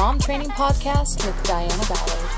Mom Training Podcast with Diana Ballard.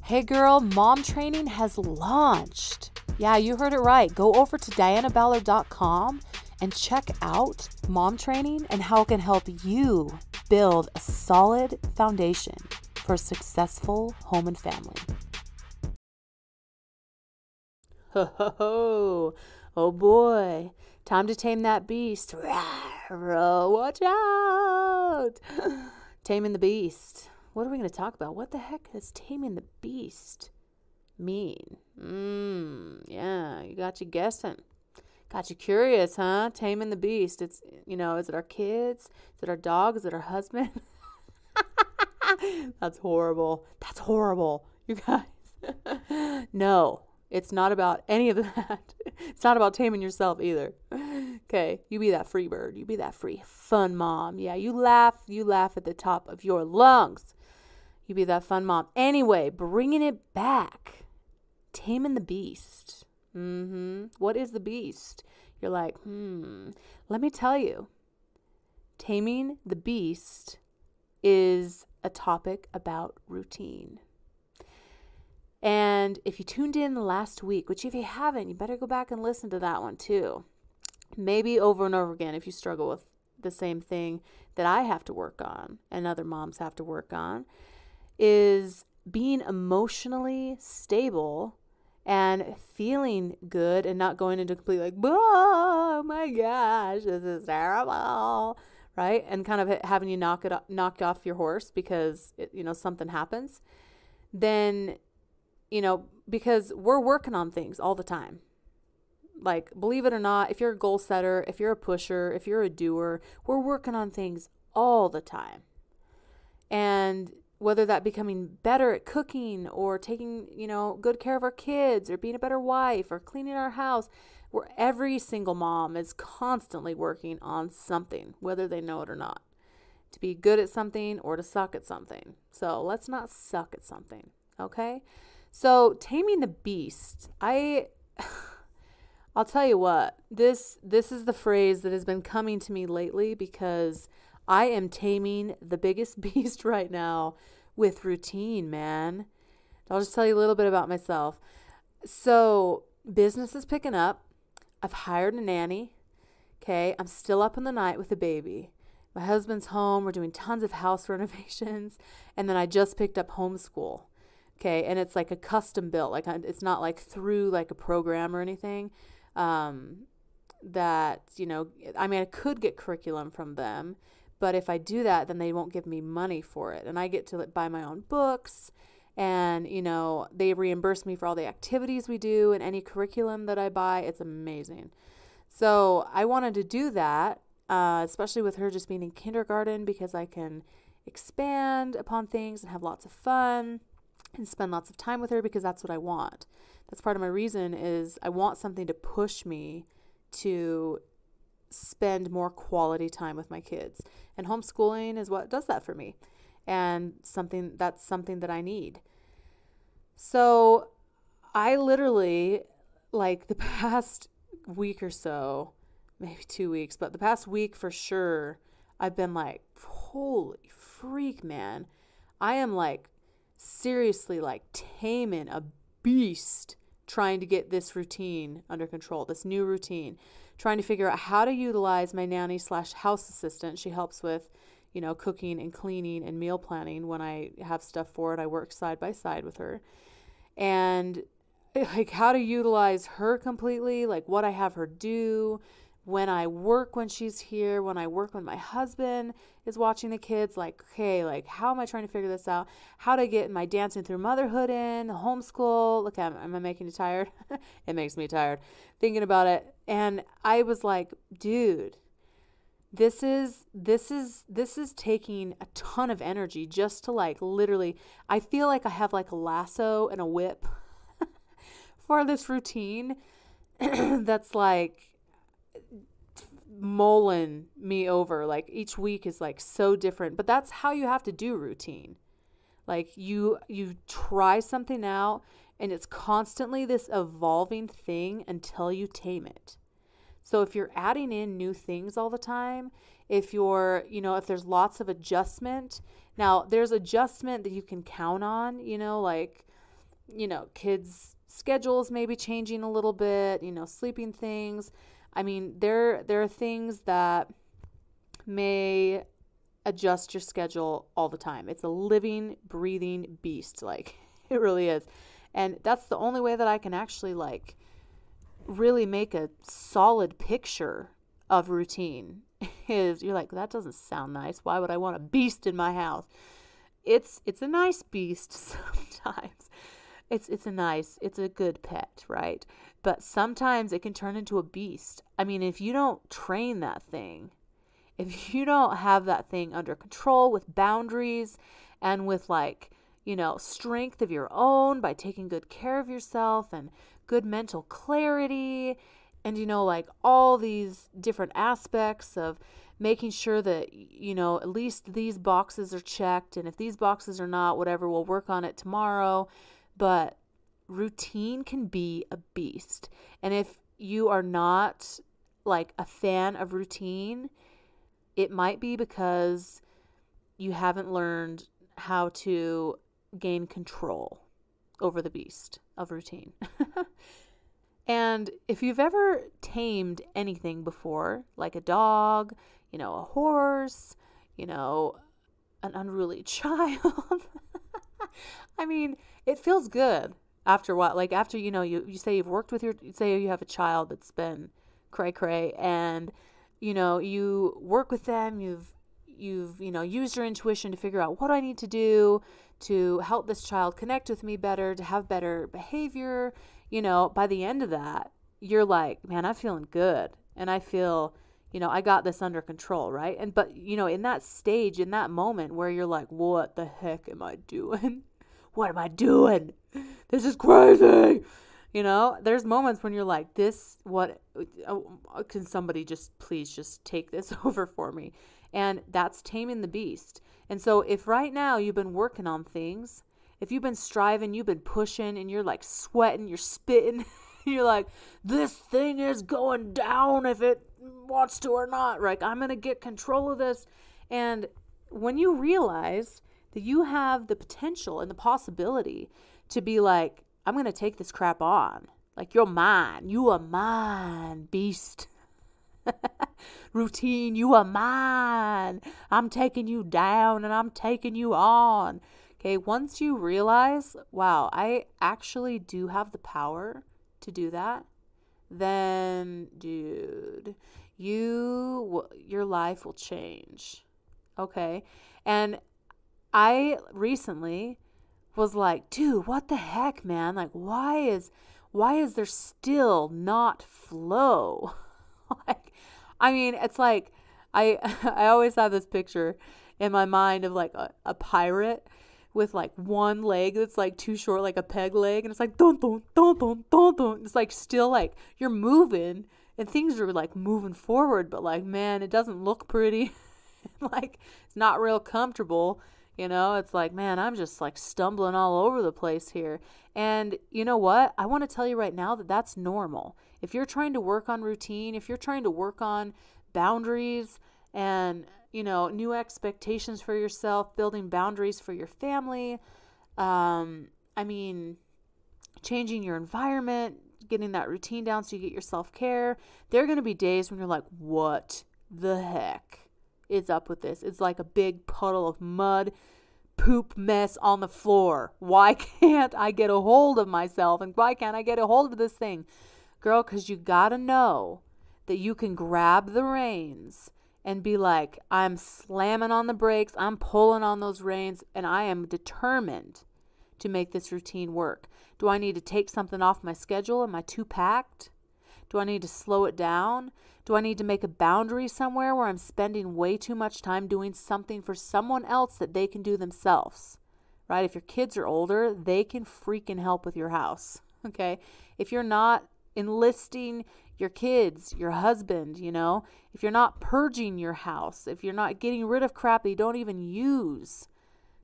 Hey girl, Mom Training has launched. Yeah, you heard it right. Go over to dianaballard.com and check out Mom Training and how it can help you build a solid foundation for a successful home and family. Ho ho ho! Oh boy, time to tame that beast. Watch out! Taming the beast. What are we going to talk about? What the heck does taming the beast mean? Yeah, you got you guessing. Got you curious, huh? Taming the beast. It's, is it our kids? Is it our dog? Is it our husband? That's horrible. That's horrible. You guys. No, it's not about any of that. It's not about taming yourself either. Okay, you be that free bird. You be that free, fun mom. Yeah, you laugh at the top of your lungs. You be that fun mom. Anyway, bringing it back. Taming the beast. What is the beast? You're like, let me tell you. Taming the beast is a topic about routine. And if you tuned in last week, which if you haven't, you better go back and listen to that one too. Maybe over and over again if you struggle with the same thing that I have to work on and other moms have to work on, is being emotionally stable and feeling good and not going into complete like, oh my gosh, this is terrible, right? And kind of having you knocked off your horse because, something happens. Then, because we're working on things all the time. Like, believe it or not, if you're a goal setter, if you're a pusher, if you're a doer, we're working on things all the time. And whether that becoming better at cooking or taking, good care of our kids or being a better wife or cleaning our house, where every single mom is constantly working on something, whether they know it or not, to be good at something or to suck at something. So let's not suck at something, okay? So taming the beast, I'll tell you what, this is the phrase that has been coming to me lately because I am taming the biggest beast right now with routine, man. I'll just tell you a little bit about myself. So business is picking up. I've hired a nanny. Okay. I'm still up in the night with the baby. My husband's home. We're doing tons of house renovations. And then I just picked up homeschool. Okay. And it's like a custom built, it's not like through like a program or anything. That, I could get curriculum from them, but if I do that, then they won't give me money for it. And I get to buy my own books and, they reimburse me for all the activities we do and any curriculum that I buy. It's amazing. So I wanted to do that, especially with her just being in kindergarten, because I can expand upon things and have lots of fun and spend lots of time with her because that's what I want. That's part of my reason is I want something to push me to spend more quality time with my kids. And homeschooling is what does that for me. And that's something that I need. So I literally, like the past week or so, maybe 2 weeks, but the past week for sure, I've been like, holy freak, man. I am like seriously like taming a beast trying to get this routine under control, this new routine, trying to figure out how to utilize my nanny / house assistant. She helps with, cooking and cleaning and meal planning when I have stuff for it. I work side by side with her. And like how to utilize her completely, like what I have her do, when I work when she's here, when I work when my husband is watching the kids, like, okay, like how am I trying to figure this out? How to get my Dancing Through Motherhood in, homeschool. Look, am I making you tired? It makes me tired thinking about it. And I was like, dude, this is taking a ton of energy just to like literally, I feel like I have like a lasso and a whip for this routine that's like mulling me over. Like each week is like so different, but that's how you have to do routine. Like you try something out and it's constantly this evolving thing until you tame it. So if you're adding in new things all the time, if you're, if there's lots of adjustment, now there's adjustment that you can count on, like, kids' schedules may be changing a little bit, sleeping things. I mean, there are things that may adjust your schedule all the time. It's a living, breathing beast. Like, it really is. And that's the only way that I can actually, like, really make a solid picture of routine is you're like, that doesn't sound nice. Why would I want a beast in my house? It's a nice beast sometimes. It's a good pet, right? But sometimes it can turn into a beast. I mean, if you don't train that thing, if you don't have that thing under control with boundaries and with, like, strength of your own by taking good care of yourself and good mental clarity and, like all these different aspects of making sure that, at least these boxes are checked. And if these boxes are not, whatever, we'll work on it tomorrow. But routine can be a beast. And if you are not, like, a fan of routine, it might be because you haven't learned how to gain control over the beast of routine. And if you've ever tamed anything before, like a dog, a horse, an unruly child, I mean, it feels good after what, like after, you say you've worked with say you have a child that's been cray cray and, you work with them, you've used your intuition to figure out what I need to do to help this child connect with me better, to have better behavior. By the end of that, you're like, man, I'm feeling good. And I feel, I got this under control, right? But in that stage, in that moment where you're like, what the heck am I doing? What am I doing? This is crazy. There's moments when you're like, can somebody please just take this over for me? And that's taming the beast. And so if right now you've been working on things, if you've been striving, you've been pushing and you're like sweating, you're spitting, you're like, this thing is going down if it wants to or not. Like, I'm going to get control of this. And when you realize that you have the potential and the possibility to be like, I'm going to take this crap on. Like, you're mine. You are mine, beast. Routine, you are mine. I'm taking you down and I'm taking you on. Okay, once you realize, wow, I actually do have the power to do that, then, dude, your life will change. Okay? And I recently was like, dude, what the heck, man? Like, why is there still not flow? Like, I mean, it's like, I always have this picture in my mind of like a pirate with like one leg that's like too short, like a peg leg, and it's like dun dun dun dun dun dun. It's like still like you're moving and things are like moving forward, but like, man, it doesn't look pretty. Like, it's not real comfortable. It's like, man, I'm just like stumbling all over the place here. And you know what? I want to tell you right now that that's normal. If you're trying to work on routine, if you're trying to work on boundaries and, new expectations for yourself, building boundaries for your family, changing your environment, getting that routine down so you get your self-care, there are going to be days when you're like, what the heck is up with this? It's like a big puddle of mud, poop mess on the floor. Why can't I get a hold of myself? And why can't I get a hold of this thing? Girl, because you got to know that you can grab the reins and be like, I'm slamming on the brakes, I'm pulling on those reins, and I am determined to make this routine work. Do I need to take something off my schedule? Am I too packed? Do I need to slow it down? Do I need to make a boundary somewhere where I'm spending way too much time doing something for someone else that they can do themselves? Right? If your kids are older, they can freaking help with your house. Okay? If you're not enlisting your kids, your husband, if you're not purging your house, if you're not getting rid of crap that you don't even use,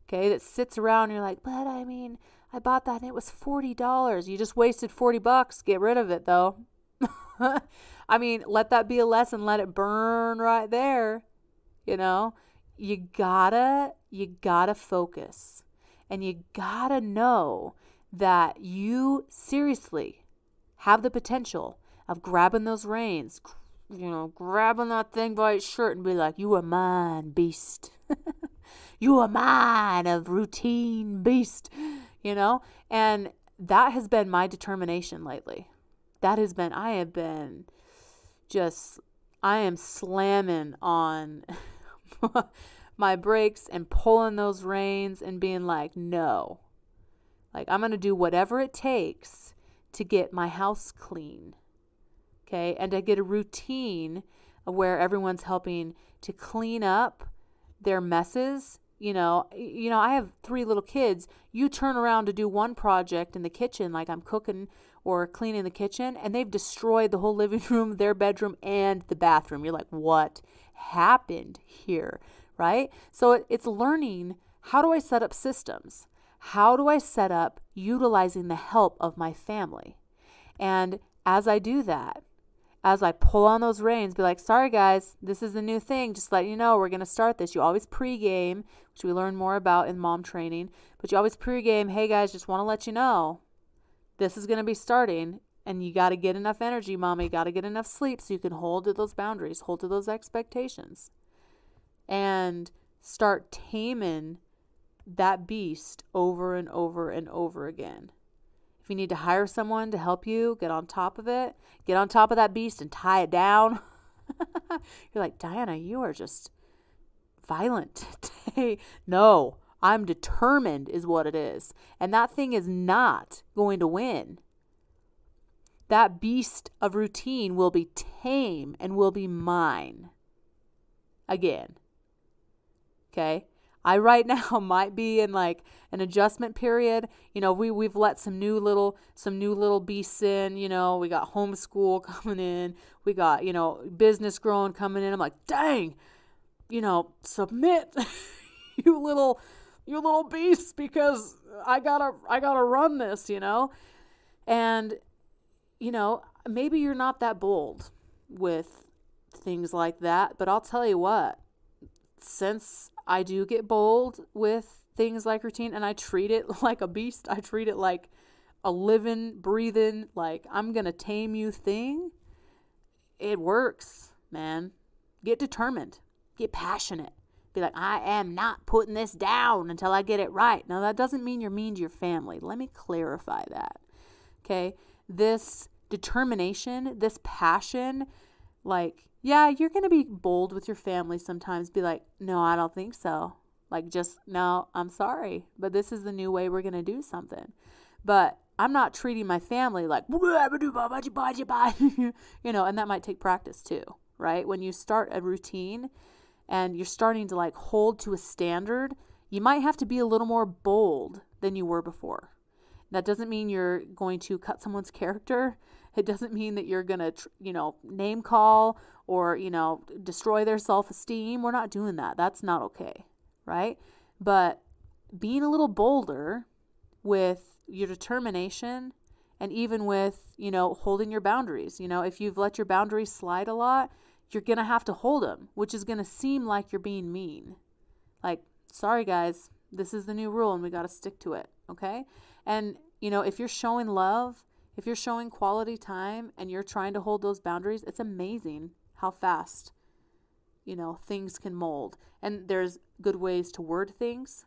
okay, that sits around, you're like, but I bought that and it was $40. You just wasted $40. Get rid of it though. I mean, let that be a lesson. Let it burn right there. You know, you gotta focus, and you gotta know that you seriously have the potential of grabbing those reins, grabbing that thing by its shirt and be like, you are mine, beast. You are mine, of routine, beast, and that has been my determination lately. I am slamming on my brakes and pulling those reins and being like, no, like I'm going to do whatever it takes to get my house clean. Okay. And to get a routine where everyone's helping to clean up their messes. I have 3 little kids. You turn around to do one project in the kitchen, like I'm cooking or cleaning the kitchen, and they've destroyed the whole living room, their bedroom, and the bathroom. You're like, what happened here, right? So it's learning, how do I set up systems? How do I set up utilizing the help of my family? And as I do that, as I pull on those reins, be like, sorry guys, this is the new thing. Just let you know, we're going to start this. You always pregame, which we learn more about in mom training, but you always pregame, hey guys, just want to let you know, this is going to be starting, and you got to get enough energy, mommy. You got to get enough sleep so you can hold to those boundaries, hold to those expectations, and start taming that beast over and over and over again. If you need to hire someone to help you get on top of it, get on top of that beast and tie it down. You're like, Diana, you are just violent today. No, I'm determined is what it is. And that thing is not going to win. That beast of routine will be tame and will be mine again. Okay? I right now might be in like an adjustment period. We've let some new little beasts in. We got homeschool coming in. We got, business growing coming in. I'm like, dang, submit you little beasts, because I gotta run this, and, maybe you're not that bold with things like that, but I'll tell you what, since I do get bold with things like routine, and I treat it like a beast. I treat it like a living, breathing, like I'm going to tame you thing. It works, man. Get determined. Get passionate. Be like, I am not putting this down until I get it right. Now, that doesn't mean you're mean to your family. Let me clarify that. Okay? This determination, this passion, like, yeah, you're going to be bold with your family sometimes. Be like, no, I don't think so. Like, just, no, I'm sorry, but this is the new way we're going to do something. But I'm not treating my family like, and that might take practice too, right? When you start a routine and you're starting to like hold to a standard, you might have to be a little more bold than you were before. That doesn't mean you're going to cut someone's character. It doesn't mean that you're going to, name call or, destroy their self-esteem. We're not doing that. That's not okay, right? But being a little bolder with your determination and even with, holding your boundaries. If you've let your boundaries slide a lot, you're going to have to hold them, which is going to seem like you're being mean. Like, sorry guys, this is the new rule and we got to stick to it, okay? And, if you're showing love, if you're showing quality time and you're trying to hold those boundaries, it's amazing how fast, things can mold. And there's good ways to word things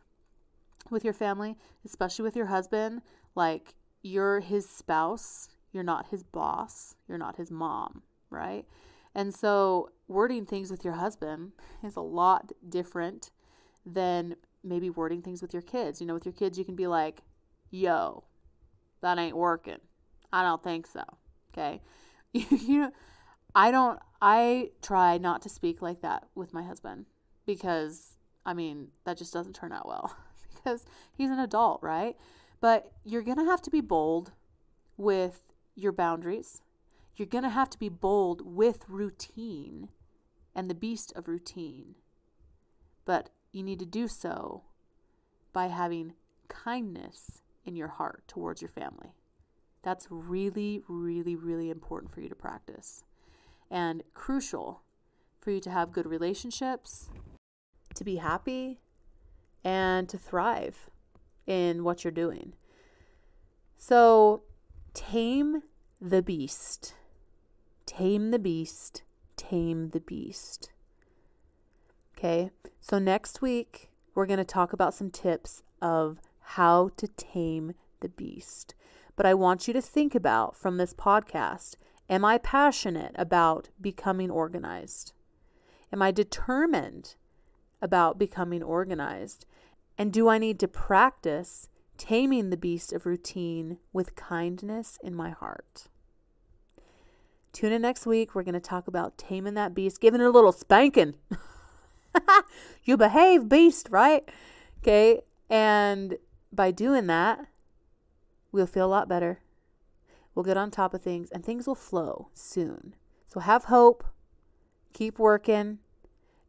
with your family, especially with your husband. Like, you're his spouse, you're not his boss, you're not his mom, right? And so wording things with your husband is a lot different than maybe wording things with your kids. With your kids, you can be like, yo, that ain't working. I don't think so. Okay. I try not to speak like that with my husband because, that just doesn't turn out well because he's an adult, right? But you're going to have to be bold with your boundaries. You're going to have to be bold with routine and the beast of routine. But you need to do so by having kindness in your heart towards your family. That's really, really, really important for you to practice. and crucial for you to have good relationships, to be happy, and to thrive in what you're doing. So tame the beast. Tame the beast. Tame the beast. Okay, so next week, we're going to talk about some tips of how to tame the beast. But I want you to think about from this podcast, am I passionate about becoming organized? Am I determined about becoming organized? And do I need to practice taming the beast of routine with kindness in my heart? Tune in next week. We're going to talk about taming that beast, giving it a little spanking. You behave, beast, right? Okay. And by doing that, we'll feel a lot better. We'll get on top of things and things will flow soon. So have hope. Keep working.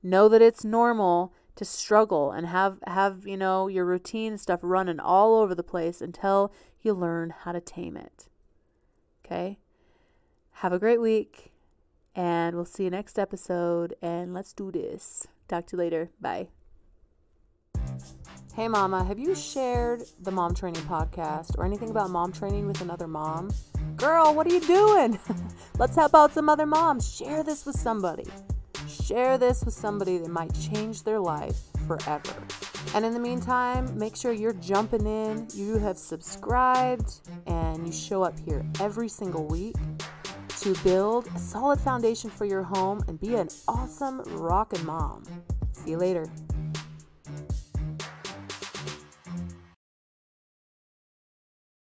Know that it's normal to struggle and have your routine and stuff running all over the place until you learn how to tame it. Okay? Have a great week, and we'll see you next episode, and let's do this. Talk to you later. Bye. Hey mama, have you shared the Mom Training podcast or anything about mom training with another mom? Girl, what are you doing? Let's help out some other moms. Share this with somebody. Share this with somebody that might change their life forever. And in the meantime, make sure you're jumping in. You have subscribed and you show up here every single week to build a solid foundation for your home and be an awesome rockin' mom. See you later.